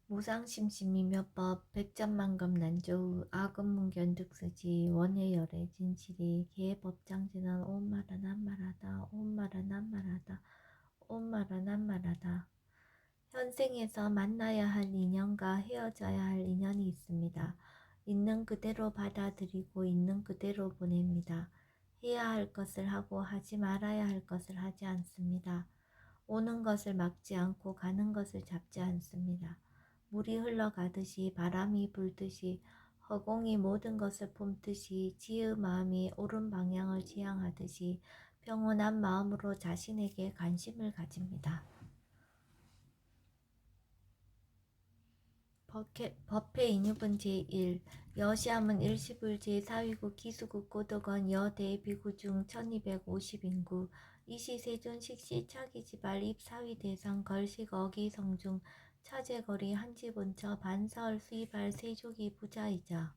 무상심심이며법 백전만금 난조우 아금문견득수지 원해열의 진실이 계법장지는 온말은 한말하다 온말은 한말하다 온말은 한말하다. 현생에서 만나야 할 인연과 헤어져야 할 인연이 있습니다. 있는 그대로 받아들이고 있는 그대로 보냅니다. 해야 할 것을 하고 하지 말아야 할 것을 하지 않습니다. 오는 것을 막지 않고 가는 것을 잡지 않습니다. 물이 흘러가듯이 바람이 불듯이 허공이 모든 것을 품듯이 지의 마음이 옳은 방향을 지향하듯이 평온한 마음으로 자신에게 관심을 가집니다. 법회 인유분 제1 여시함은 일시불 제4위국 기수국 고덕원 여대비구 중 1250인구 이시세존 식시 차기지발 입사위 대상 걸식 어기성중 차제거리 한지본처 반사얼 수이발 세조기 부자이자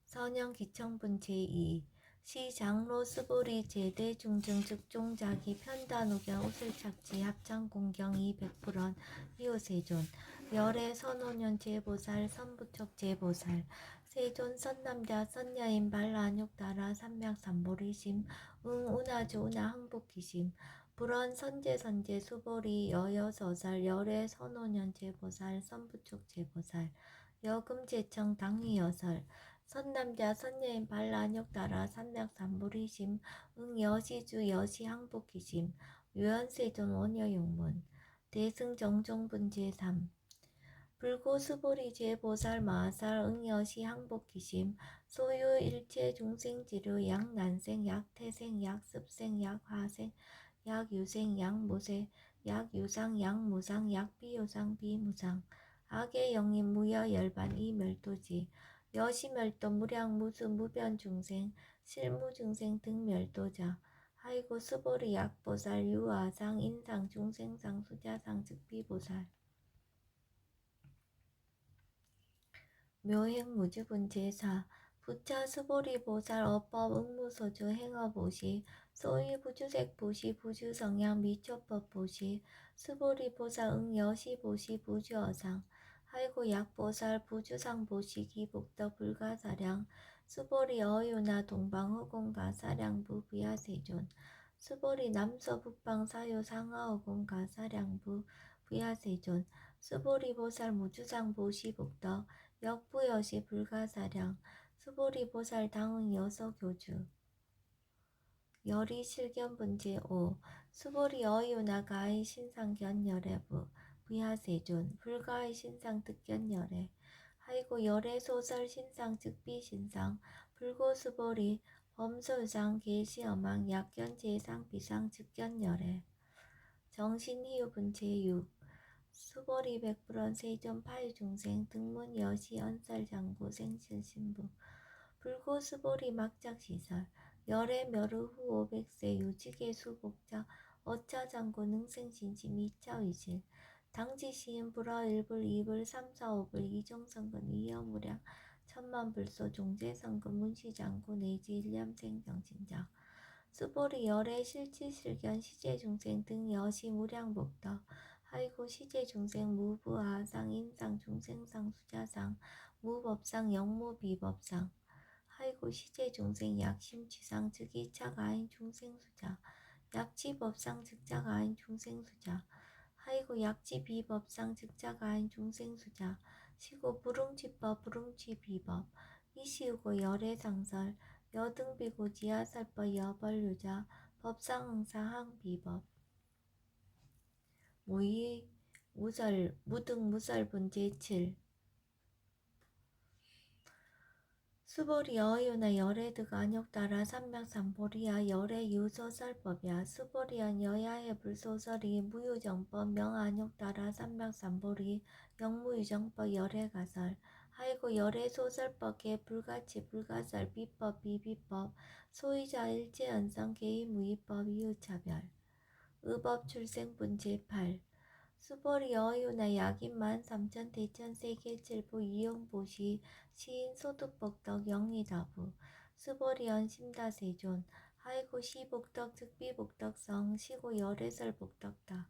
선영기청분 제2 시장로 스보리 제대 중증 즉종자기 편단우견 우슬착지 합창공경 200불원 이호세존 열애 선오년 제보살 선부척 제보살 세존 선남자 선야인 발라육다라 삼맥삼보리심 응운하주 운하 항복기심 불원 선제선제 수보리 여여서살 열애 선오년 제보살 선부척 제보살 여금제청 당위여설 선남자 선여인 발라녁따라 삼맥삼보리심 응여시주 여시항복기심 유연세존 원여용문 대승정종분 제3 불고수보리 제보살 마살 응여시 항복기심 소유 일체 중생지류 약난생 약태생 약습생 약화생 약유생 약무생 약유상 약무상 약비유상 비무상 악의 영인 무여 열반 이멸도지 여시멸도 무량무수 무변중생 실무중생 등멸도자 하이고 수보리 약보살 유아상 인상 중생상 수자상 즉비보살 묘행무주분 제4 부차 수보리 보살 어법 응무소주 행어보시 소위부주색 보시 부주성향 미초법 보시 수보리 보살 응여시 보시 부주어상 하이고 약보살 부주상 보시 기복덕 불가사량 수보리 어유나 동방허공가 사량부 부야세존 수보리 남서 북방 사요 상하허공가 사량부 부야세존 수보리 보살 무주상 보시 복덕 역부여시 불가사량 수보리 보살 당응 여서교주 열이 실견분 제5 수보리 어유나 가히 신상견 열애부 부야세존 불가히 신상 득견 열애 하이고 열애 소설 신상 즉비 신상 불고 수보리 범소유상 계시어망 약견 제상 비상 즉견 열애 정신희유분 제6 수보리 백불원 세존 파유중생 등문 여시 언설장구 생실신부 불고 수보리 막작시설 열애 멸후 후 500세 유직의 수복자 어차장구 능생신지 미차의실 당지시인 불어 1불 2불 3, 4, 5불 이종성근 위여무량 천만불소 종제성근 문시장구 내지 일념생정신자 수보리 열애 실치실견 시제중생 등 여시 무량복덕 하이고 시제중생 무부하상 인상 중생상 수자상 무법상 영무비법상 하이고 시제중생 약심취상 즉이차가인 중생수자 약지법상 즉자가인 중생수자 하이고 약지비법상 즉자가인 중생수자 시고 부릉치법 부릉치비법 이시우고 열애상설 여등비고 지하살법 여벌유자 법상응사항비법 무의 무등무설분 제7 수보리 어유나 열애드가 안욕따라 삼맥삼보리야 열애유소설법이야 수보리안 여야의 불소설이 무유정법 명안욕따라 삼맥삼보리 영무유정법 열애가설 하이고 열애소설법계 불가치 불가설 비법 비비법 소위자 일제연성 개의무의법 이유차별 의법 출생분 제8 수보리 어유나 약인만 삼천 대천 세계칠부 이용보시 시인 소득복덕 영리다부 수보리 연심다세존 하이고 시복덕 즉비복덕성 시고 열애설복덕다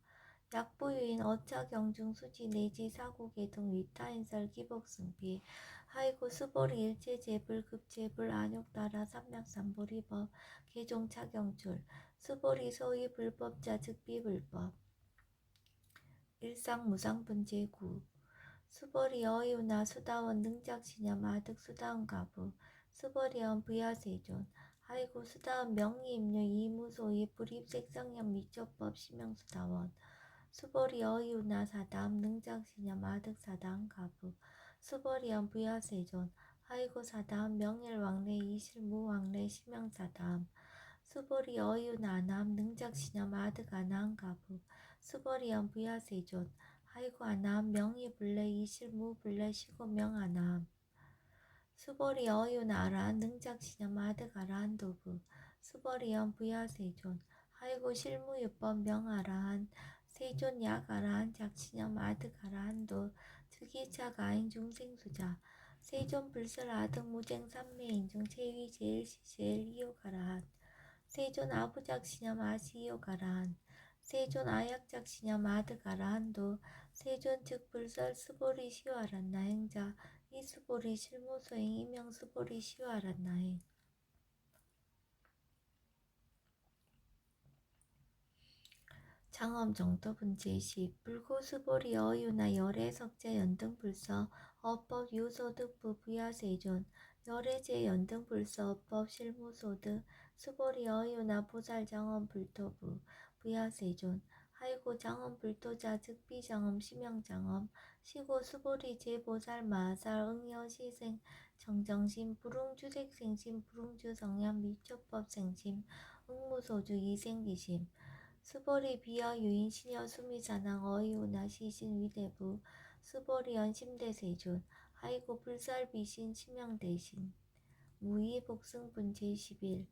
약부유인 어차경중 수지 내지 사국의 등 위타인설 기복승비 하이고 수보리 일체재불 급재불 안욕따라 삼맥삼보리법 개종차경출 수보리 소위 불법자 즉비불법 일상무상분재구 수보리 어이우나 수다원 능작시념 아득 수다원 가부 수보리언 부야세존 하이고 수다원 명의임료 이무소위 불입색성형 미처법 심형수다원 수보리 어이우나 사담 능작시념 아득 사담 가부 수보리언 부야세존 하이고 사담 명일왕래 이실무왕래 심형사담 수보리 어이우나남 능작시념 아득 아나한 가부 수보리언 부야세존 하이고 아남 명의불래 이실무불래 시고명아남 수보리 어유나라 능작시념 아득아라한 도부 수보리언 부야세존 하이고 실무유법 명아라한 세존 약아라한 작시념 아득아라한도 즉이차 가인 중생수자 세존 불설 아득 무쟁 삼매인중 체위 제일시 제일이요가라한 세존 아부작시념 아시이요가라한 세존 아약작시념 아득아라한도 세존 즉 불설 스보리 시와란 나행자 이스보리 실무소행 이명스보리 시와란 나행 장엄 정도분 제시 불고스보리 어유나 열애석제 연등불서 어법 유소득부 부야세존 열애제 연등불서 어법 실무소득 수보리 어유나 보살장엄 불토부 부야세존 하이고 장엄 불토자 즉비장엄 심형장엄 시고 수보리 제보살 마살 응여시생 정정심 불응주색생심 불응주성향 미초법생심 응무소주 이생기심 수보리 비어 유인 시녀 수미사낭 어이우나 시신 위대부 수보리언 심대세존 하이고 불살 비신 치명대신 무이 복승분 제11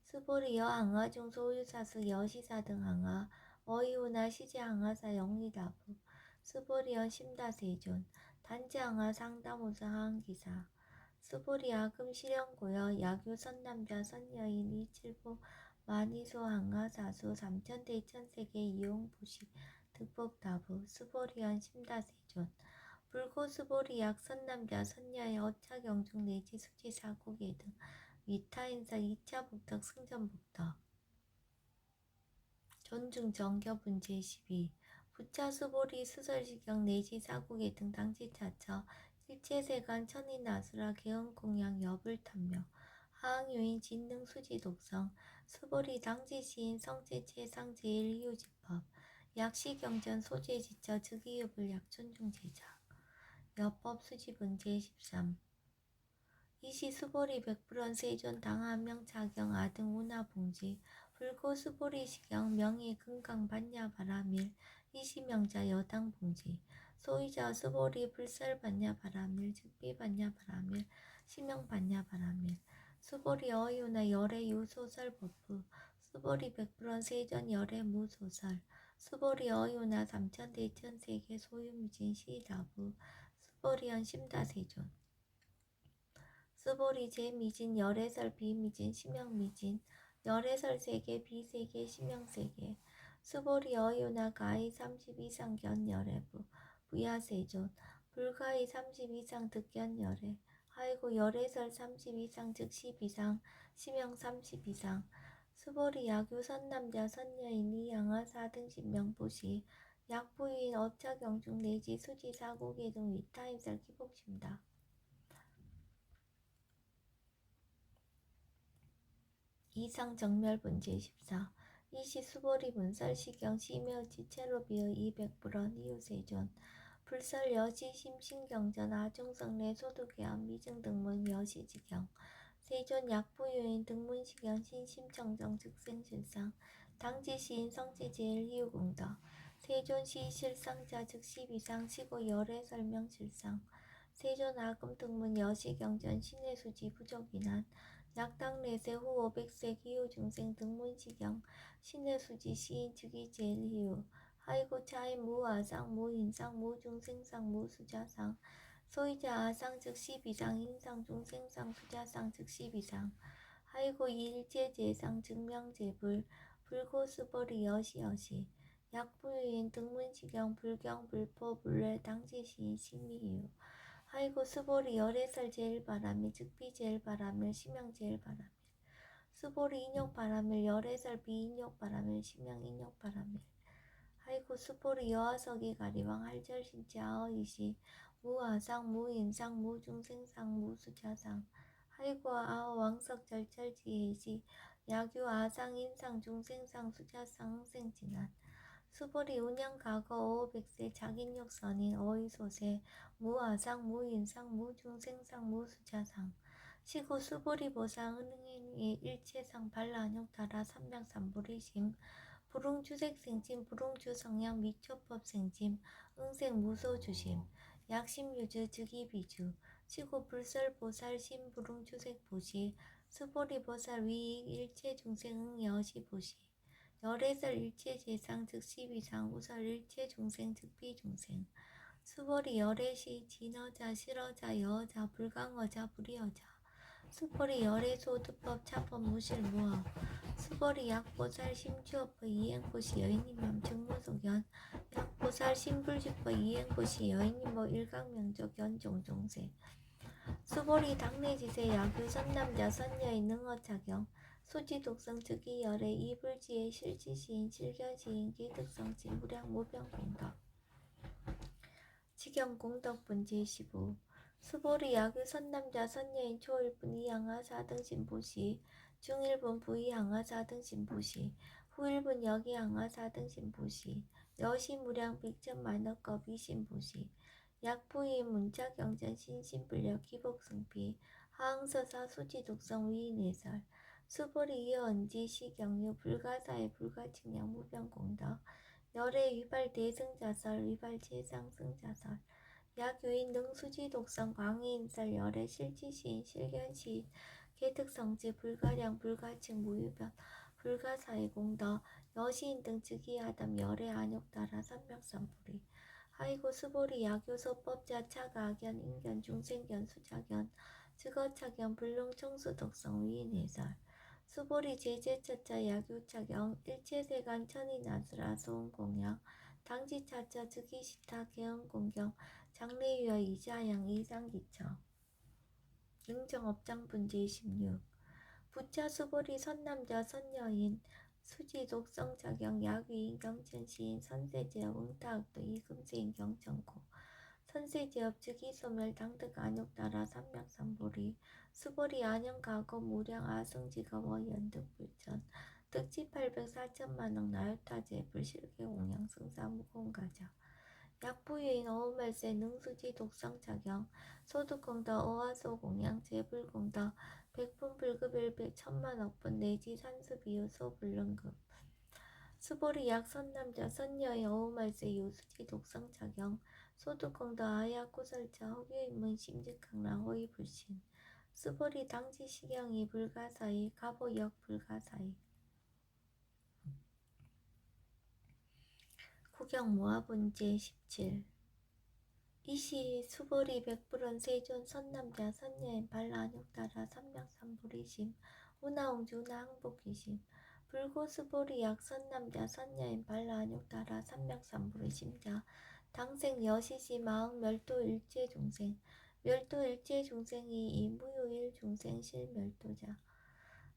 수보리 여항아중 소유사수 여시사 등 항아 어이우나 시제 항아사 영리다부 수보리언 심다세존 단지 항아 상담우사 하항기사 수보리 아금 실현고여 야교 선남자 선여인 이칠보 만이소 항아사수 삼천대천세계 이용부식 득법다부 수보리언 심다세존 불고수보리약 선남자 선녀의 어차경중 내지 수지사고계 등 위타인사 2차 복덕 승전복덕 존중정겨분 제12 부차수보리 수설시경 내지 사고계 등 당지차처 일체세간 천인아수라 개헌공양 여불탐명 하항요인 진능수지독성 수보리 당지시인 성제체상 제1이유지법 약시경전 소재지처 즉이유불 약존중제자 여법수지분 제13 이시 수보리 백불원 세존 당하명 자경 아등 운하봉지 불고 수보리 시경 명의 금강 반야 바라밀 이시명자 여당 봉지 소이자 수보리 불설 반야 바라밀 즉비 반야 바라밀 시명 반야 바라밀 수보리 어유나 열애 유소설 법부 수보리 백불원 세전 열애 무소설 수보리 어유나 삼천대천세계 소유미진 시다부 수보리언 심다세존 수보리 제미진 열애설 비미진 심형미진 열애설 세계 비세계 심형세계 수보리 어유나 가히 30이상 견열애부 부야세존 불가히 30이상 득견열애 하이고 열애설 30이상 즉 10이상 심형 30이상 수보리 야교 선남자 선여인 이양아 4등 신명보시 약부인 업차경중 내지 수지사고계 등 위타임설 기복심다 이상정멸분 제14 이시 수보리 문설시경 시묘지 첼로비의 200불원 이유세존 불설 여시 심신경전 아중성내 소득계암 미증등문 여시지경 세존 약부유인 등문시경 신심청정 즉생실상 당지시인 성지제일 이유공덕 세존시 실상자 즉시비상 시고 열애 설명실상 세존 아금 등문 여시경전 신해수지 부족인한 약당내세 후 500세 기후중생 등문시경 신해수지 시인 즉위 제일희유 하이고 차인 무아상 무인상 무중생상 무수자상 소이자 아상 즉시 비상 인상 중생상 수자상 즉시 비상 하이고 일제제상 증명제불 불고수보리 여시여시 약부유인 등문시경 불경 불포 불례 당지시 심의유 하이고 수보리 열애설 제일바람일 즉비 제일바람일 심형 제일바람일 수보리 인욕바람일 열애설 비인욕바람일 심형 인욕바람일 하이고 수보리 여하석이 가리왕 할절신체 아어이시 무아상 무인상 무중생상 무수자상 하이고 아어 왕석 절철지혜시 야규 아상 인상 중생상 수자상 흥생진한 수보리 운영가거 오백세 자긴욕선인 어이소세 무아상 무인상 무중생상 무수자상 시고 수보리 보상 은행의 일체상 발라욕타라 삼명삼보리심 불응주색생짐 불응주성량 미초법생짐 응생무소주심 약심유주 즉이비주 시고 불설보살 심불응주색보시 수보리보살 위익 일체중생응여시보시 열애설 일체재상 즉시비상 우설 일체중생 즉비중생 수보리 열애시 진어자 실어자 여어자 불강어자 불이어자 수보리 열애소득법 차법 무실무어 수보리 약보살 심주어법 이행보시 여인이면 증무속연 약보살 심불주법 이행보시 여인이모 일강명족 연종종세 수보리 당내지세 야규 선남자 선여인 능어차경 소지독성 즉이열애 이불지의 실지시인 실견시인 기득성진 무량 무병공덕 지경공덕분 제15 수보리 야규 선남자 선여인 초일분 이양하 4등 신보시 중일분 부이양하 4등 신보시 후일분 여기양하 4등 신보시 여시 무량 백천만억겁 이신보시 약부인 문자경전 신신불력 기복승피 하항서사 수지독성 위인해설 수보리 이어언지 시경유 불가사의 불가측량 무병공덕 열애 위발 대승자설 위발 재상승자설 약유인 능수지독성 광해인설 열애 실지시인 실견시인 개특성지 불가량 불가측 무유변 불가사의 공덕 여시인 등 즉위하담 열애 안욕따라 삼명삼불이 하이고 수보리 야교소법자 차가견 인견 중생견 수자견 즉어차견 불능청수독성 위인해설 수보리 제제차차 야교차경 일체세간 천인아수라 소음공양 당지차차 즉위시타 개헌공경 장래유여 이자양 이상기처 ing정업장분 제16 부차 수보리 선남자 선여인 수지독성자경 야귀인 경천시인 선세제업 응타학도 이금세인 경천고 선세제업 즉이소멸 당득 안욕따라 삼명삼보리 수보리 안영가거 무량 아승지가워 연득불천 득지 800 4천만억 나유타제 불실계공양 승사무공가자 약부유인 어우말세 능수지 독성자경 소득공덕 어화소공양 재불공덕 백분불급일 백천만억분 내지 산수비유 소불능급 수보리 약선남자 선여의 어우말세 요수지 독성자경 소득공덕 아야구설자 허교인문 심직강랑 호의불신 수보리 당지시경이 불가사의 가보역 불가사의 구경모아분 제17 이시 수보리 백불원 세존 선남자 선여인 발라안욕따라 삼명삼보리심 우나옹주나 항복이심 불고수보리 약선남자 선여인 발라안욕따라 삼명삼보리심자 당생 여시시 마흥 멸도일체중생 멸도일체중생이 이무유일중생 실멸도자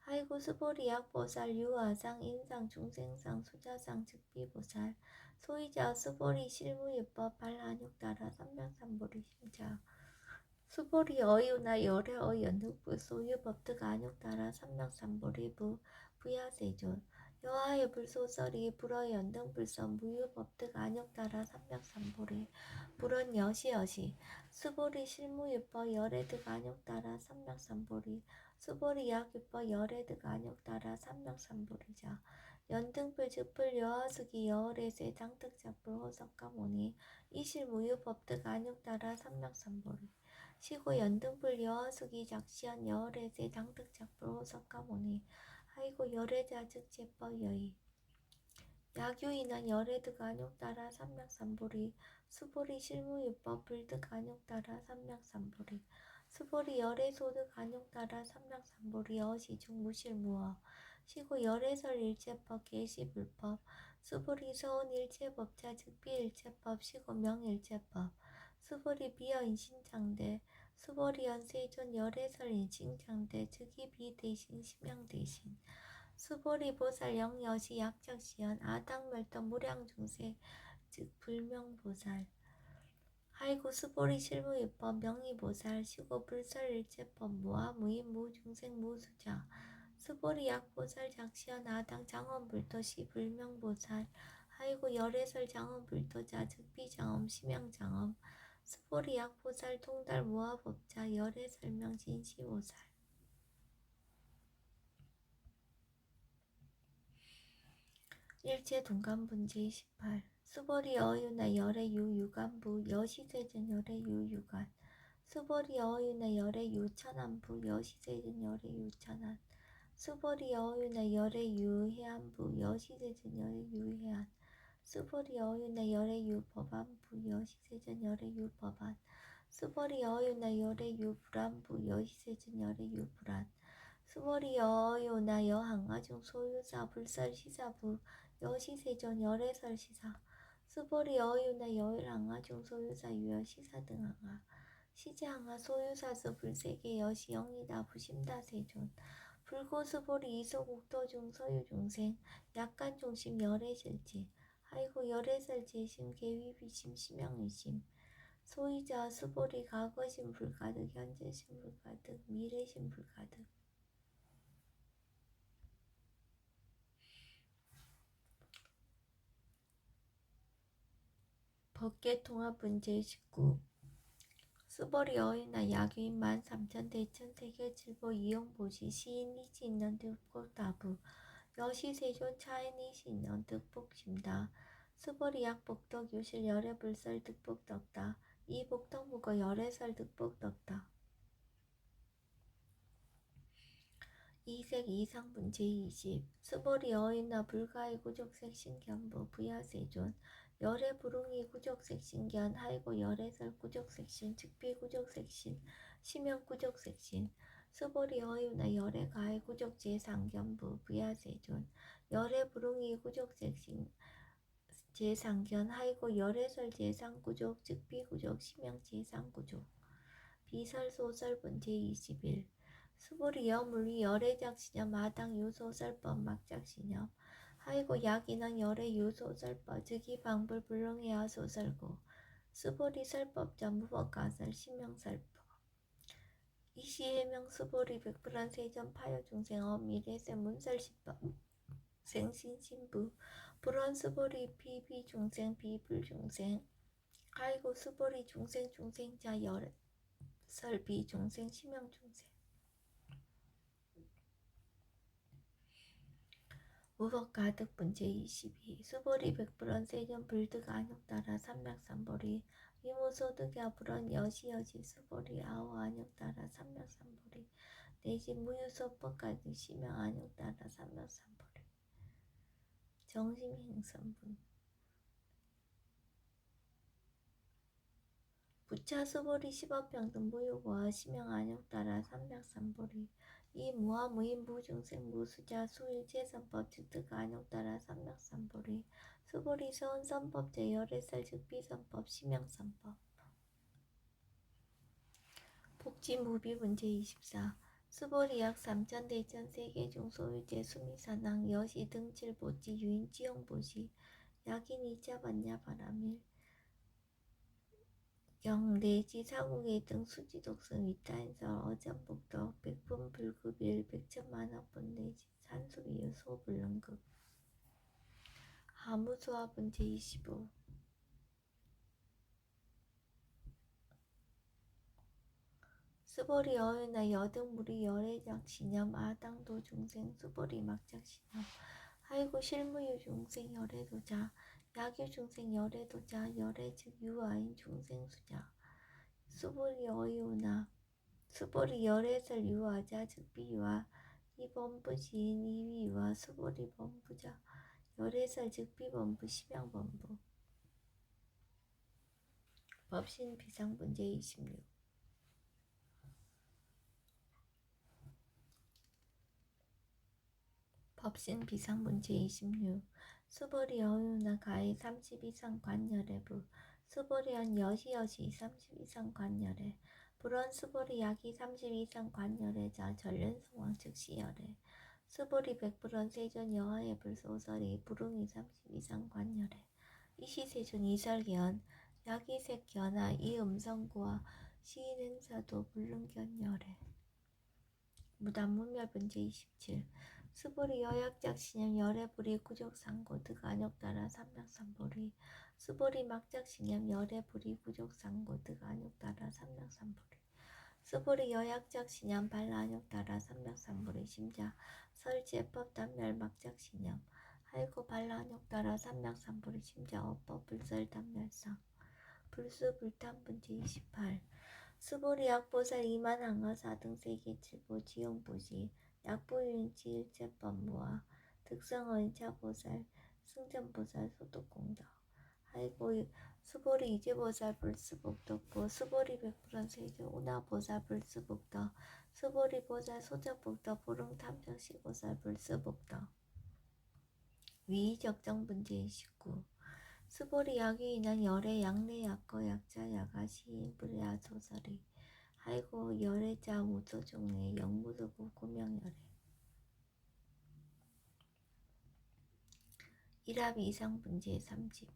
하이고 수보리 약보살 유아상 인상 중생상 수자상 즉비보살 소이자 수보리 실무유법 발라안욕따라 삼명삼보리 심자 수보리 어유나 열애 어연흑부 소유법득 안욕따라 삼명삼보리부 부야세존 여하의 불소설이 불어연등 불선 무유법득 안욕따라 삼명삼보리 불원 여시여시 수보리 실무유법 열애득 안욕따라 삼명삼보리 수보리 약유법 열애득 안욕따라 삼명삼보리자 연등불 즉불 여하수기 여월에세 당득작불 호석가모니 이실무유법득 안욕따라 삼명삼보리 시고 연등불 여하수기 작시한 여월에세 당득작불 호석가모니 하이고 열애자 즉제법 여의 야규인한 열애득 안욕따라 삼명삼보리 수보리 실무유법 불득 안욕따라 삼명삼보리 수보리 열애소득 안욕따라 삼명삼보리 어시중 무실무어 시고 열애설 일체법 계시불법 수불이 서운일체법자 즉비일체법 시고명일체법 수불이 비어인신장대 수불이 연세존 열애설인신장대 즉이비 대신 심양 대신 수불이 보살 영여시 약적시연 아당멸덕 무량중생 즉 불명보살 하이고 수보리 실무유법 명의보살 시고 불설일체법 무아무인 무중생 무수자 수보리 약보살 작시연 아당 장엄불토시 불명보살 하이고 열애설 장엄불토자 즉비장엄 심양장엄 수보리 약보살 통달 무아법자 열애설명 진시보살 일체 동간분지 18 수보리 어유나 열의 유유간부 여시세전 열의 유유간 수보리 어유나 열의 유천안부 여시세전 열의 유천안 수보리 어유나 열의 유해안부 여시세전 열의 유해안 수보리 어유나 열의 유법안부 여시세전 열의 유법안 수보리 어유나 열의 유불안부 여시세전 열의 유불안 수보리 어유나 여항아중 소유사 불설시사부 여시세존 열애설시사 수보리 어유나 여일항아중 소유사 유여시사 등항아 시제항아 소유사수 불세계 여시 영이다 부심다세존 불고수보리 이소국도중 서유중생 약간중심 열애실지 아이고 열애설지심 계위비심 심양의심 소이자 수보리 과거심 불가득 현재심 불가득 미래심 불가득 법계통합문제 19 수보리 어이나 야귀인 13,000 대천 세계칠보 이용보시 시인이시 있는 득복다부 여시세존 차인이시 있는 득복심다 수보리 약복덕 유실 열애불설 득복덕다 이복덕무거 열애설 득복덕다 이색 이상문제 20 수보리 어이나 불가의 구족색 신견부 부야세존 열애 부릉이 구족색신견 하이고 열애설 구족색신 즉비 구족색신 심연 구족색신 수보리 어유나 열애 가해 구족제상견부 부야세존 열애 부릉이 구족색신 제상견 하이고 열애설 제상구족 즉비 구족 심연 제상구족 비설소설문제 21 수보리 여물리 열애작시념 마당 유소설법 막작시념 하이고 약인은 열의 유소설법 즉이 방불 불능해야 소설고 수보리 설법자 무법가설 신명설법 이시해명 수보리 백불한 세전 파요중생 어미래세 문설시법 생신신부 불원 수보리 비비중생 비불중생 하이고 수보리 중생자 열설 비중생 심형중생 무법가득 문제 22 수보리 백불원 세전 불득 안욕따라 삼맥삼보리 위무소득야 불원 여시여시 수보리 아오 안욕따라 삼맥삼보리 내집 무유소법가득 시명 안욕따라 삼맥삼보리 정심행선분 부차 수보리 십업평등 무유고와 시명 안욕따라 삼맥삼보리 이 무아무인 무중생 무수자 수일체선법 즉득 안욕따라 삼맥삼보리 수보리 서운선법 제열애설 즉비선법 심양선법 복지무비문제 24 수보리 약 3천 대천 세계중 소유제 수미사낭 여시 등칠보지 유인지용보시 약인 2차 반야 바람일 영내지 사국의 등 수지독성 위타인설 어전복덕 백분 불급일 백천만억분 내지 산수비유 소불능급 하무수화문제 25 수보리 어유나 여등무리 열애작시념 아당도 중생 수보리 막작시념 하이고 실무유 중생 열애도자 야규 중생 열애도자 열애 즉 유아인 중생수자 수보리 어유나 수보리 열애설 유아자 즉 비유아 이범부 지인 이위유아 수보리 범부자 열애설 즉 비범부 심양범부 법신 비상문제 26 법신 비상문제 26 수보리 여유나 가히 30 이상 관열의 부 수보리한 여시여시 30 이상 관열의 불원 수보리 약이 30 이상 관열의 자 전륜승왕 즉시열의 수보리 백불원 세존 여하의 불소설이 불응이 30 이상 관열의 이시세존 이설견 약이색견하 이음성구와 시인행사도 불능견열의 무단문멸분제 27 수보리 여약작신염 열애불이 구족상고 득안욕따라 삼락삼보리 수보리 막작신염 열애불이 구족상고 득안욕따라 삼락삼보리 수보리 여약작신염 발라안욕따라 삼락삼보리 심자 설제법 단멸 막작신염 하이고 발라안욕따라 삼락삼보리 심자 어법 불설 단멸상 불수불탄분제 28 수보리 약보살 이만항아 4등 세계 7보 지용보시 약보유인치 일체법무와 득성어인 차보살 승전보살 소독공덕 하이고 수보리 이제보살 불수복덕보 수보리 백불원 세조 운하보살 불수복덕 수보리 보살 소적복덕 보릉탐정시보살 불수복덕 위적정분제 29 수보리 약이 인한 열의 양내 약거 약자 야가 시인 불야 소설이 하이고 열애자 무소종내 영무소고 고명열애 일합 이상분제 30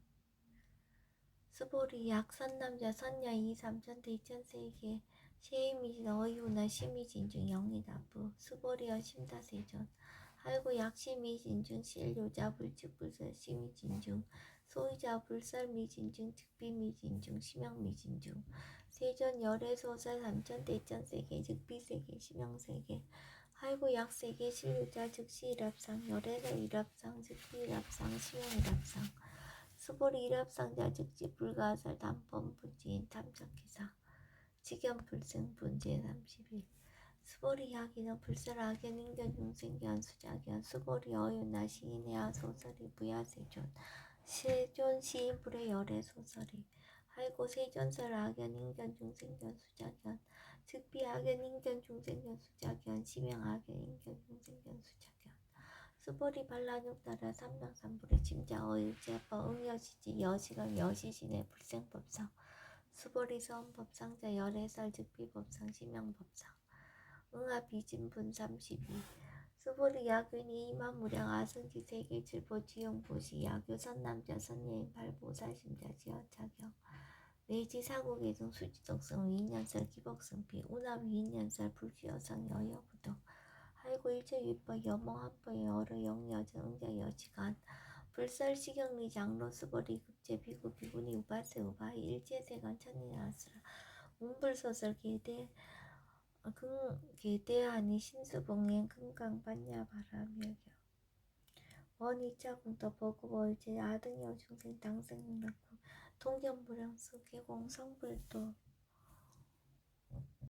수보리 약 선남자 선녀 이 삼천대 이천세계 시임이진 어이우나 심이진중 영리다부 수보리여 심다세존 하이고 약심이진중 실요자 불측불설 심이진중 소이자 불설미진중 즉비미진중 심영미진중 세존 열애소설 삼천대 이천세계 즉비세계 심영세계 하이고 약세계 실요자 즉시일합상 열애서 일합상 즉비일합상 심영일합상 수보리 일합상자 즉지 불가설 단법 분지인 탐정기사 직연불승 분제 31 수보리 약이는 불설악연 인견중생견 수작견 수보리 어윤나 시인의하 소설이 부야세존 세존 시인불의 열애 소설이 하이고 세존설 악연 인견중생견 수작견 즉비악연 인견중생견 수작견 심영악연 인견중생견 수작견 수보리 발라육따라 삼락삼불의 침자 어일제법 응여시지 여시간 여시신의 불생법상 수보리 서원법상자 열애설 즉비법상 심영법상 응합비진분 32 수보리 야균이 이만무량 아승지 세계 칠보 지용보시 야교 선남자 선예인 발보살심자 지어차경 내지 사고계중 수지덕성 위인연설 기복승피 운합 위인연설 불지여성 여여부동 하이고 일체위법 여몽한법의 여러 영여전 응자여지간 불설시경리 장로 수보리 급제 비구 비구니 우바세 우바이 일제세간 천리나스라 운불소설 계대하니 신수봉행 금강반야바라멸경 원이차공터 버구벌제 아등여 중생 당생락구 통견불량수 계공 성불도